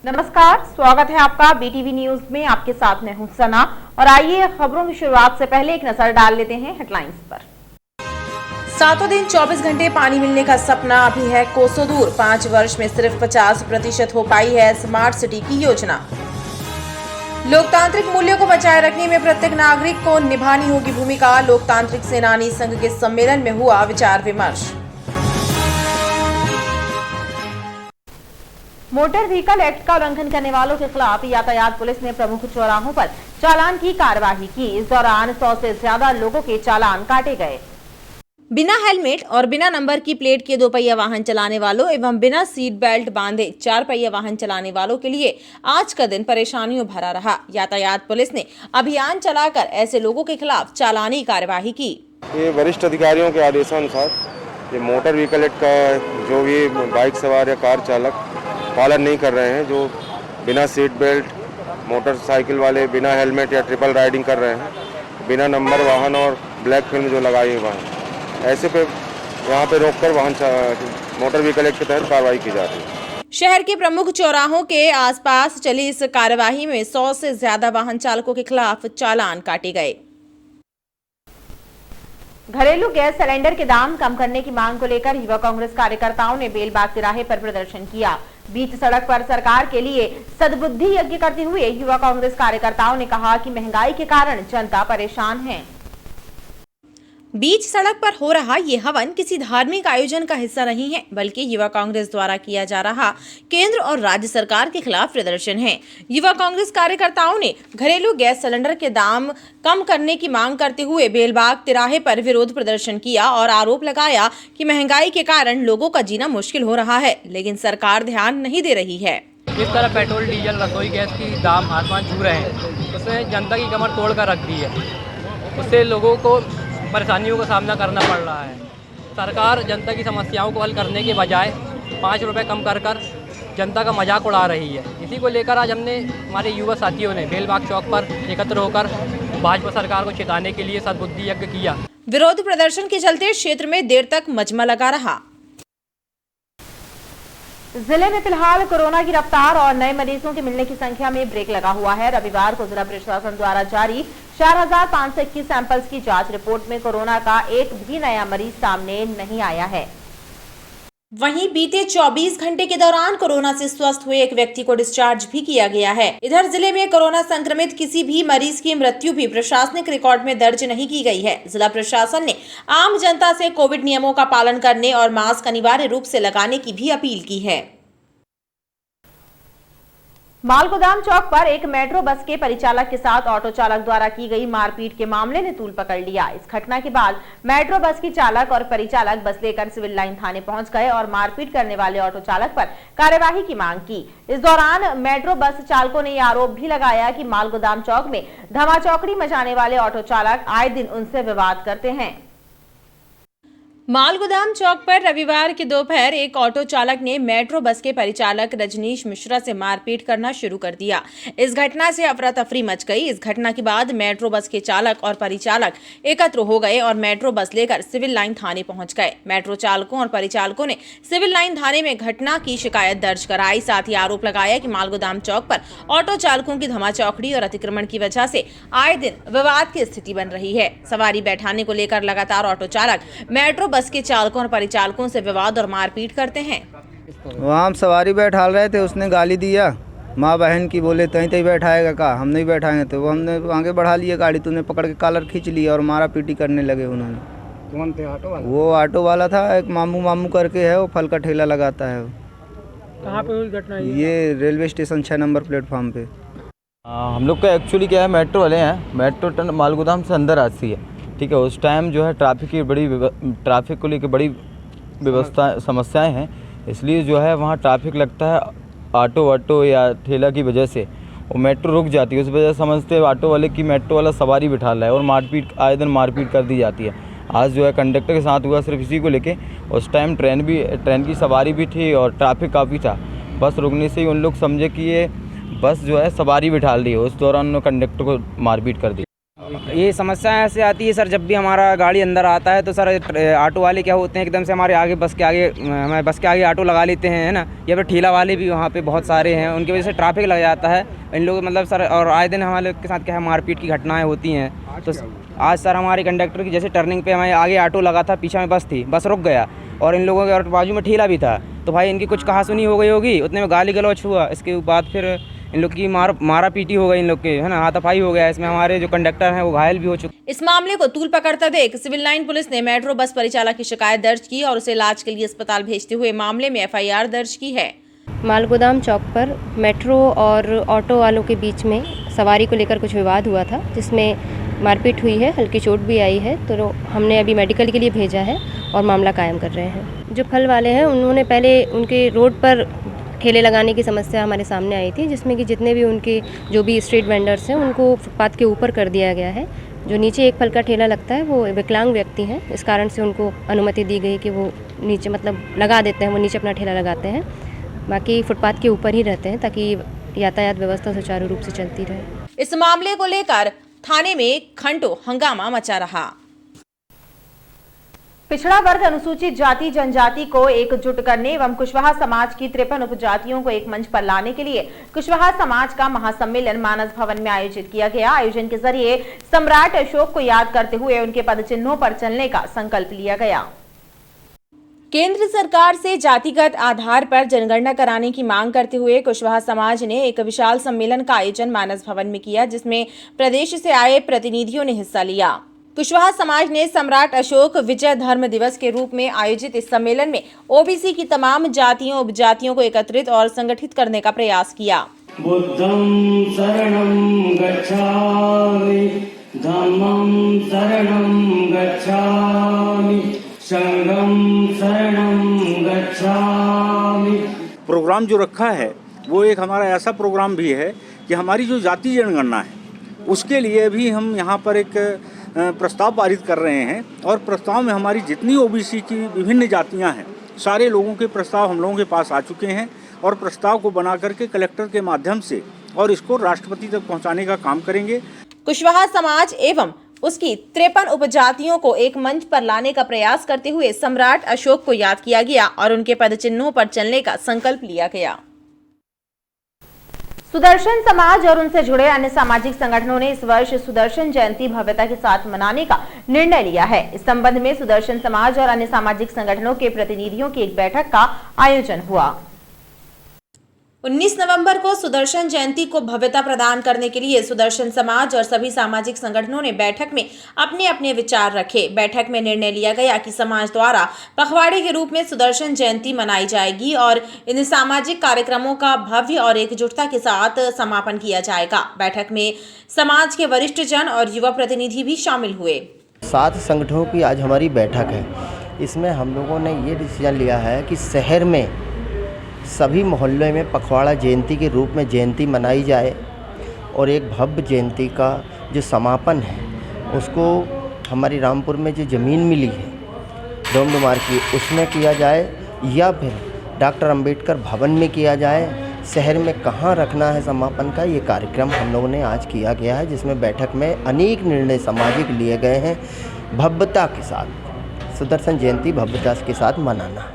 नमस्कार, स्वागत है आपका बीटीवी न्यूज में। आपके साथ मैं हूं सना और आइए खबरों की शुरुआत से पहले एक नजर डाल लेते हैं हेडलाइंस पर। सातों दिन 24 घंटे पानी मिलने का सपना अभी है कोसों दूर। 5 वर्ष में सिर्फ 50% हो पाई है स्मार्ट सिटी की योजना। लोकतांत्रिक मूल्यों को बचाए रखने में प्रत्येक नागरिक को निभानी होगी भूमिका। लोकतांत्रिक सेनानी संघ के सम्मेलन में हुआ विचार विमर्श। मोटर व्हीकल एक्ट का उल्लंघन करने वालों के खिलाफ यातायात पुलिस ने प्रमुख चौराहों पर चालान की कार्यवाही की। इस दौरान 100 से ज्यादा लोगों के चालान काटे गए। बिना हेलमेट और बिना नंबर की प्लेट के 2 पहिया वाहन चलाने वालों एवं बिना सीट बेल्ट बांधे 4 पहिया वाहन चलाने वालों के लिए आज का दिन परेशानियों भरा रहा। यातायात पुलिस ने अभियान चलाकर ऐसे लोगों के खिलाफ चालानी कार्यवाही की। ये वरिष्ठ अधिकारियों के आदेशानुसार ये मोटर व्हीकल एक्ट का जो भी बाइक सवार या कार चालक पालन नहीं कर रहे हैं, जो बिना सीट बेल्ट, मोटरसाइकिल वाले बिना हेलमेट या ट्रिपल राइडिंग कर रहे हैं, बिना नंबर वाहन और ब्लैक फिल्म जो लगाई है वाहन, ऐसे पे यहाँ पे रोककर वाहन मोटर व्हीकल एक्ट के तहत कार्रवाई की जा रही है। शहर के प्रमुख चौराहों के आसपास चली इस कार्यवाही में 100 से ज्यादा वाहन चालकों के खिलाफ चालान काटे गए। घरेलू गैस सिलेंडर के दाम कम करने की मांग को लेकर युवा कांग्रेस कार्यकर्ताओं ने बेलबाग तिराहे पर प्रदर्शन किया। बीच सड़क पर सरकार के लिए सद्बुद्धि यज्ञ करते हुए युवा कांग्रेस कार्यकर्ताओं ने कहा कि महंगाई के कारण जनता परेशान है। बीच सड़क पर हो रहा ये हवन किसी धार्मिक आयोजन का हिस्सा नहीं है, बल्कि युवा कांग्रेस द्वारा किया जा रहा केंद्र और राज्य सरकार के खिलाफ प्रदर्शन है। युवा कांग्रेस कार्यकर्ताओं ने घरेलू गैस सिलेंडर के दाम कम करने की मांग करते हुए बेलबाग तिराहे पर विरोध प्रदर्शन किया और आरोप लगाया कि महंगाई के कारण लोगों का जीना मुश्किल हो रहा है, लेकिन सरकार ध्यान नहीं दे रही है। जिस तरह पेट्रोल, डीजल, रसोई गैस की दाम आसमान छू रहे हैं, उसने जनता की कमर तोड़ कर रख दी है। उससे लोगों को परेशानियों का सामना करना पड़ रहा है। सरकार जनता की समस्याओं को हल करने के बजाय 5 रुपये कम कर जनता का मजाक उड़ा रही है। इसी को लेकर आज हमने हमारे युवा साथियों ने बेलबाग चौक पर एकत्र होकर भाजपा सरकार को चेताने के लिए सद्बुद्धि यज्ञ किया। विरोध प्रदर्शन के चलते क्षेत्र में देर तक मजमा लगा रहा। जिले में फिलहाल कोरोना की रफ्तार और नए मरीजों के मिलने की संख्या में ब्रेक लगा हुआ है। रविवार को जिला प्रशासन द्वारा जारी 4521 सैंपल्स की जांच रिपोर्ट में कोरोना का एक भी नया मरीज सामने नहीं आया है। वहीं बीते 24 घंटे के दौरान कोरोना से स्वस्थ हुए एक व्यक्ति को डिस्चार्ज भी किया गया है। इधर जिले में कोरोना संक्रमित किसी भी मरीज की मृत्यु भी प्रशासनिक रिकॉर्ड में दर्ज नहीं की गई है। जिला प्रशासन ने आम जनता से कोविड नियमों का पालन करने और मास्क अनिवार्य रूप से लगाने की भी अपील की है। मालगोदाम चौक पर एक मेट्रो बस के परिचालक के साथ ऑटो चालक द्वारा की गई मारपीट के मामले ने तूल पकड़ लिया। इस घटना के बाद मेट्रो बस की चालक और परिचालक बस लेकर सिविल लाइन थाने पहुंच गए और मारपीट करने वाले ऑटो चालक पर कार्यवाही की मांग की। इस दौरान मेट्रो बस चालकों ने आरोप भी लगाया कि मालगोदाम चौक में धमाचौकड़ी मचाने वाले ऑटो चालक आए दिन उनसे विवाद करते हैं। मालगोदाम चौक पर रविवार की दोपहर एक ऑटो चालक ने मेट्रो बस के परिचालक रजनीश मिश्रा से मारपीट करना शुरू कर दिया। इस घटना से अफरा तफरी मच गई। इस घटना के बाद मेट्रो बस के चालक और परिचालक एकत्र हो गए और मेट्रो बस लेकर सिविल लाइन थाने पहुंच गए। मेट्रो चालकों और परिचालकों ने सिविल लाइन थाने में घटना की शिकायत दर्ज कराई। साथ ही आरोप लगाया कि मालगोदाम चौक पर ऑटो चालकों की धमाचौकड़ी और अतिक्रमण की वजह से आए दिन विवाद की स्थिति बन रही है। सवारी बैठाने को लेकर लगातार ऑटो चालक मेट्रो बस के चालकों और परिचालकों से विवाद और मारपीट करते हैं। वहाँ हम सवारी बैठा रहे थे, उसने गाली दिया माँ बहन की, बोले तहीं तहीं बैठाएगा का, हम नहीं बैठाएंगे। तो वो हमने आगे बढ़ा लिया गाड़ी, तूने पकड़ के कॉलर खींच लिया और मारा पीटी करने लगे उन्होंने। कौन थे ऑटो वाला? वो ऑटो वाला था, एक मामू करके है, वो फल का ठेला लगाता है। कहाँ पे हुई घटना? ये रेलवे स्टेशन 6 नंबर प्लेटफॉर्म पे। हम लोग का एक्चुअली क्या है, मेट्रो वाले हैं, मेट्रो मालगोदाम से अंदर आती है, ठीक है। उस टाइम जो है ट्रैफिक को लेकर बड़ी व्यवस्था समस्याएं हैं, इसलिए जो है वहाँ ट्रैफिक लगता है ऑटो या ठेला की वजह से, वो मेट्रो रुक जाती है। उस वजह से समझते हैं ऑटो वाले की मेट्रो वाला सवारी बिठा रहा है और आए दिन मारपीट कर दी जाती है। आज जो है कंडक्टर के साथ हुआ सिर्फ इसी को लेके। उस टाइम ट्रेन की सवारी भी थी और ट्रैफिक काफ़ी था। बस रुकने से ही उन लोग समझे कि ये बस जो है सवारी बिठा ली है। उस दौरान उन्होंने कंडक्टर को मारपीट कर दी। ये समस्या ऐसे आती है सर, जब भी हमारा गाड़ी अंदर आता है तो सर ऑटो वाले क्या होते हैं एकदम से हमारे आगे बस के आगे हमारे बस के आगे ऑटो लगा लेते हैं, है ना। या फिर ठेला वाले भी वहाँ पे बहुत सारे हैं, उनकी वजह से ट्रैफिक लग जाता है इन लोग मतलब सर। और आए दिन हमारे लोग के साथ क्या है, मारपीट की घटनाएँ होती हैं। तो आज सर हमारे कंडक्टर की जैसे टर्निंग पे हमारे आगे ऑटो लगा था, पीछे में बस थी, बस रुक गया और इन लोगों के और बाजू में ठेला भी था, तो भाई इनकी कुछ कहासुनी हो गई होगी, उतने में गाली गलौच हुआ। इसके बाद फिर इन लोग की मारा पीटी हो गई, इन लोग के, है ना, हाथापाई हो गया। इसमें हमारे जो कंडक्टर हैं वो घायल भी हो चुके। इस मामले को तूल पकड़ता देख सिविल लाइन पुलिस ने मेट्रो बस परिचालक की शिकायत दर्ज की और उसे इलाज के लिए अस्पताल भेजते हुए मामले में FIR दर्ज की है। मालगोदाम चौक पर मेट्रो और ऑटो वालों के बीच में सवारी को लेकर कुछ विवाद हुआ था, जिसमें मारपीट हुई है, हल्की चोट भी आई है। तो हमने अभी मेडिकल के लिए भेजा है और मामला कायम कर रहे हैं। जो फल वाले हैं उन्होंने पहले उनके रोड पर ठेले लगाने की समस्या हमारे सामने आई थी, जिसमें कि जितने भी उनके जो भी स्ट्रीट वेंडर्स हैं उनको फुटपाथ के ऊपर कर दिया गया है। जो नीचे एक फल का ठेला लगता है वो विकलांग व्यक्ति हैं, इस कारण से उनको अनुमति दी गई कि वो नीचे मतलब लगा देते हैं, वो नीचे अपना ठेला लगाते हैं, बाकी फुटपाथ के ऊपर ही रहते हैं ताकि यातायात व्यवस्था सुचारू रूप से चलती रहे। इस मामले को लेकर थाने में घंटों हंगामा मचा रहा। पिछड़ा वर्ग अनुसूचित जाति जनजाति को एकजुट करने एवं कुशवाहा समाज की 53 उपजातियों को एक मंच पर लाने के लिए कुशवाहा समाज का महासम्मेलन मानस भवन में आयोजित किया गया। आयोजन के जरिए सम्राट अशोक को याद करते हुए उनके पदचिन्हों पर चलने का संकल्प लिया गया। केंद्र सरकार से जातिगत आधार पर जनगणना कराने की मांग करते हुए कुशवाहा समाज ने एक विशाल सम्मेलन का आयोजन मानस भवन में किया, जिसमें प्रदेश से आए प्रतिनिधियों ने हिस्सा लिया। कुशवाहा समाज ने सम्राट अशोक विजय धर्म दिवस के रूप में आयोजित इस सम्मेलन में ओबीसी की तमाम जातियों उपजातियों को एकत्रित और संगठित करने का प्रयास किया। बुद्धं शरणं गच्छामि, धम्मं शरणं गच्छामि, संघं शरणं गच्छामि। प्रोग्राम जो रखा है वो एक हमारा ऐसा प्रोग्राम भी है कि हमारी जो जाति जनगणना है उसके लिए भी हम यहाँ पर एक प्रस्ताव पारित कर रहे हैं और प्रस्ताव में हमारी जितनी ओबीसी की विभिन्न जातियां हैं सारे लोगों के प्रस्ताव हम लोगों के पास आ चुके हैं और प्रस्ताव को बना करके कलेक्टर के माध्यम से और इसको राष्ट्रपति तक पहुंचाने का काम करेंगे। कुशवाहा समाज एवं उसकी 53 उपजातियों को एक मंच पर लाने का प्रयास करते हुए सम्राट अशोक को याद किया गया और उनके पदचिन्हों पर चलने का संकल्प लिया गया। सुदर्शन समाज और उनसे जुड़े अन्य सामाजिक संगठनों ने इस वर्ष सुदर्शन जयंती भव्यता के साथ मनाने का निर्णय लिया है। इस संबंध में सुदर्शन समाज और अन्य सामाजिक संगठनों के प्रतिनिधियों की एक बैठक का आयोजन हुआ। 19 नवंबर को सुदर्शन जयंती को भव्यता प्रदान करने के लिए सुदर्शन समाज और सभी सामाजिक संगठनों ने बैठक में अपने अपने विचार रखे। बैठक में निर्णय लिया गया कि समाज द्वारा पखवाड़े के रूप में सुदर्शन जयंती मनाई जाएगी और इन सामाजिक कार्यक्रमों का भव्य और एकजुटता के साथ समापन किया जाएगा। बैठक में समाज के वरिष्ठ जन और युवा प्रतिनिधि भी शामिल हुए। 7 संगठनों की आज हमारी बैठक है। इसमें हम लोगों ने ये डिसीजन लिया है कि शहर में सभी मोहल्लों में पखवाड़ा जयंती के रूप में जयंती मनाई जाए और एक भव्य जयंती का जो समापन है उसको हमारी रामपुर में जो ज़मीन मिली है डोमडुमार की उसमें किया जाए या फिर डॉक्टर अंबेडकर भवन में किया जाए। शहर में कहाँ रखना है समापन का ये कार्यक्रम हम लोगों ने आज किया गया है, जिसमें बैठक में अनेक निर्णय सामाजिक लिए गए हैं। भव्यता के साथ सुदर्शन जयंती भव्यता के साथ मनाना।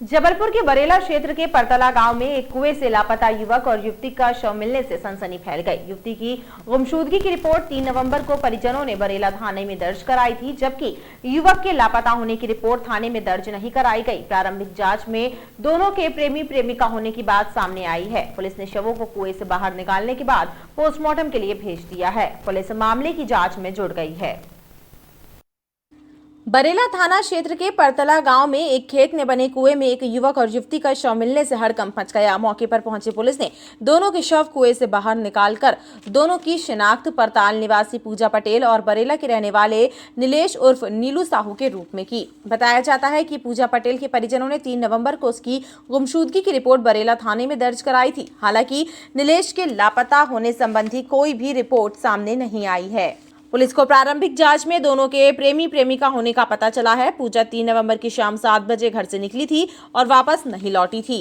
जबलपुर के बरेला क्षेत्र के परतला गांव में एक कुएं से लापता युवक और युवती का शव मिलने से सनसनी फैल गई। युवती की गुमशुदगी की रिपोर्ट 3 नवंबर को परिजनों ने बरेला थाने में दर्ज कराई थी, जबकि युवक के लापता होने की रिपोर्ट थाने में दर्ज नहीं कराई गई। प्रारंभिक जांच में दोनों के प्रेमी प्रेमिका होने की बात सामने आई है। पुलिस ने शवों को कुएं से बाहर निकालने के बाद पोस्टमार्टम के लिए भेज दिया है। पुलिस मामले की जाँच में जुट गई है। बरेला थाना क्षेत्र के परतला गांव में एक खेत में बने कुएं में एक युवक और युवती का शव मिलने से हड़कंप मच गया। मौके पर पहुंची पुलिस ने दोनों के शव कुएं से बाहर निकालकर दोनों की शिनाख्त परताल निवासी पूजा पटेल और बरेला के रहने वाले नीलेश उर्फ नीलू साहू के रूप में की। बताया जाता है कि पूजा पटेल के परिजनों ने 3 नवंबर को उसकी गुमशुदगी की रिपोर्ट बरेला थाने में दर्ज कराई थी। हालांकि नीलेश के लापता होने संबंधी कोई भी रिपोर्ट सामने नहीं आई है। पुलिस को प्रारंभिक जांच में दोनों के प्रेमी प्रेमिका होने का पता चला है। पूजा 3 नवंबर की शाम 7 बजे घर से निकली थी और वापस नहीं लौटी थी।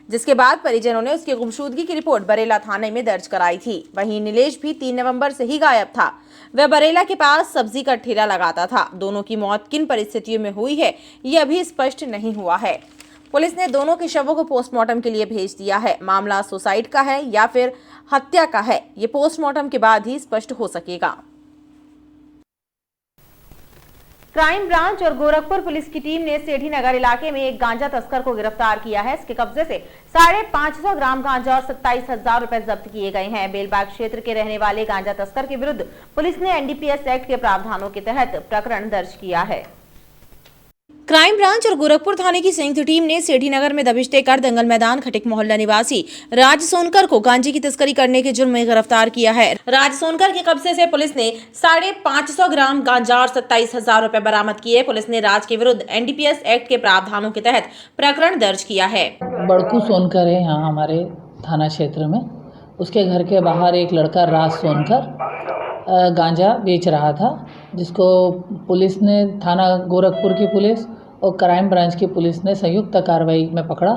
जिसके बाद परिजनों ने उसकी गुमशुदगी की रिपोर्ट बरेला थाने में दर्ज कराई थी। वहीं नीलेश भी 3 नवंबर से ही गायब था। वह बरेला के पास सब्जी का ठेला लगाता था। दोनों की मौत किन परिस्थितियों में हुई है, ये अभी स्पष्ट नहीं हुआ है। पुलिस ने दोनों के शवों को पोस्टमार्टम के लिए भेज दिया है। मामला सुसाइड का है या फिर हत्या का है, ये पोस्टमार्टम के बाद ही स्पष्ट हो सकेगा। क्राइम ब्रांच और गोरखपुर पुलिस की टीम ने सेठी नगर इलाके में एक गांजा तस्कर को गिरफ्तार किया है। इसके कब्जे से 550 ग्राम गांजा और 27,000 रुपए जब्त किए गए हैं। बेलबाग क्षेत्र के रहने वाले गांजा तस्कर के विरुद्ध पुलिस ने एनडीपीएस एक्ट के प्रावधानों के तहत प्रकरण दर्ज किया है। क्राइम ब्रांच और गोरखपुर थाने की संयुक्त टीम ने सेठी नगर में दबिश्ते कर दंगल मैदान खटिक मोहल्ला निवासी राज सोनकर को गांजे की तस्करी करने के जुर्म में गिरफ्तार किया है। राज सोनकर के कब्जे से पुलिस ने 550 ग्राम गांजा और 27,000 रुपए बरामद किए। पुलिस ने राज के विरुद्ध एनडीपीएस एक्ट के प्रावधानों के तहत प्रकरण दर्ज किया है। बड़कू सोनकर है यहाँ हमारे थाना क्षेत्र में। उसके घर के बाहर एक लड़का राज सोनकर गांजा बेच रहा था, जिसको पुलिस ने, थाना गोरखपुर की पुलिस और क्राइम ब्रांच की पुलिस ने संयुक्त कार्रवाई में पकड़ा।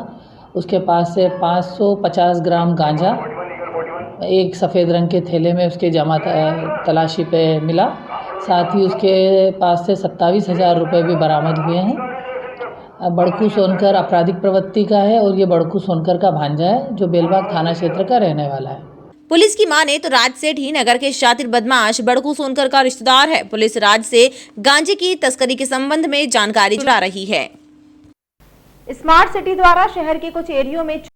उसके पास से 550 ग्राम गांजा एक सफ़ेद रंग के थैले में उसके जमा तलाशी पे मिला। साथ ही उसके पास से 27,000 रुपये भी बरामद हुए हैं। बड़कू सोनकर आपराधिक प्रवृत्ति का है और ये बड़कू सोनकर का भांजा है, जो बेलबाग थाना क्षेत्र का रहने वाला है। पुलिस की माने तो राज सेठी नगर के शातिर बदमाश बड़कू सोनकर का रिश्तेदार है। पुलिस राज से गांजे की तस्करी के संबंध में जानकारी जुटा रही है। स्मार्ट सिटी द्वारा शहर के कुछ एरियो में